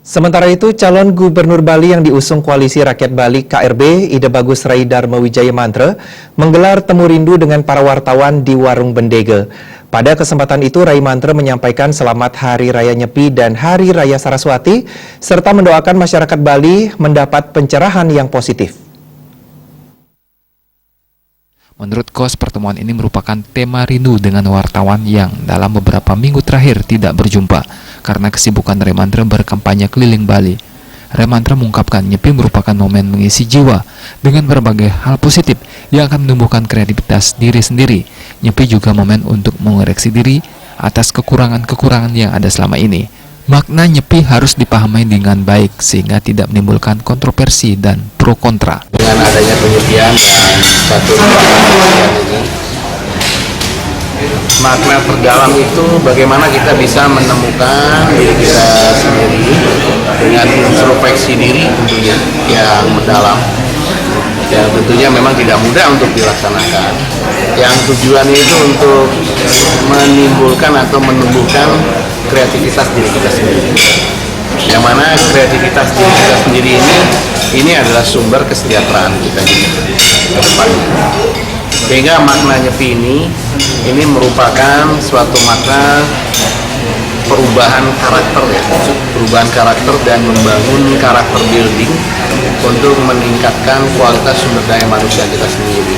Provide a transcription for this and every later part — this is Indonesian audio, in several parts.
Sementara itu, calon gubernur Bali yang diusung Koalisi Rakyat Bali KRB, Ide Bagus Rai Dharma Wijaya Mantra, menggelar temu rindu dengan para wartawan di Warung Bendege. Pada kesempatan itu, Rai Mantra menyampaikan selamat Hari Raya Nyepi dan Hari Raya Saraswati, serta mendoakan masyarakat Bali mendapat pencerahan yang positif. Menurut Kos, pertemuan ini merupakan tema rindu dengan wartawan yang dalam beberapa minggu terakhir tidak berjumpa karena kesibukan Rai Mantra berkampanye keliling Bali. Rai Mantra mengungkapkan Nyepi merupakan momen mengisi jiwa dengan berbagai hal positif yang akan menumbuhkan kreativitas diri sendiri. Nyepi juga momen untuk mengoreksi diri atas kekurangan-kekurangan yang ada selama ini. Makna Nyepi harus dipahami dengan baik sehingga tidak menimbulkan kontroversi dan pro kontra. Dengan adanya penyepian dan satu penyepian ini, makna terdalam itu bagaimana kita bisa menemukan diri kita sendiri dengan introspeksi diri tentunya yang mendalam, yang tentunya memang tidak mudah untuk dilaksanakan, yang tujuannya itu untuk menimbulkan atau menumbuhkan kreativitas diri kita sendiri, yang mana kreativitas diri kita sendiri ini adalah sumber kesejahteraan kita ke depannya. Sehingga makna Nyepi ini merupakan suatu makna perubahan karakter ya, perubahan karakter dan membangun karakter building untuk meningkatkan kualitas sumber daya manusia kita sendiri.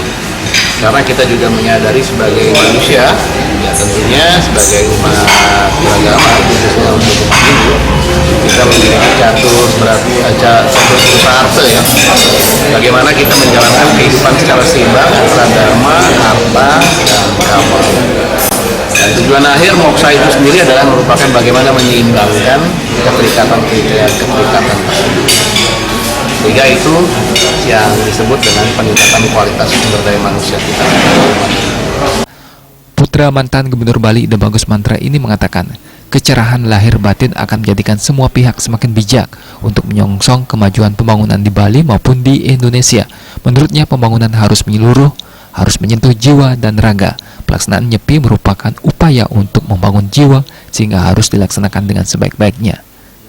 Karena kita juga menyadari sebagai manusia, ya tentunya sebagai umat beragama, khususnya untuk umat Hindu, kita memiliki catur harta ya. Bagaimana kita menjalankan kehidupan secara seimbang antara dharma, harta, dan kama. Dan tujuan akhir moksa itu sendiri adalah merupakan bagaimana menyeimbangkan keterikatan tersebut. Sehingga itu yang disebut dengan peningkatan kualitas sumber daya manusia kita. Putra mantan Gubernur Bali Ide Bagus Mantra ini mengatakan, kecerahan lahir batin akan menjadikan semua pihak semakin bijak untuk menyongsong kemajuan pembangunan di Bali maupun di Indonesia. Menurutnya pembangunan harus menyeluruh, harus menyentuh jiwa dan raga. Pelaksanaan Nyepi merupakan upaya untuk membangun jiwa sehingga harus dilaksanakan dengan sebaik-baiknya.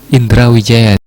Indra Wijaya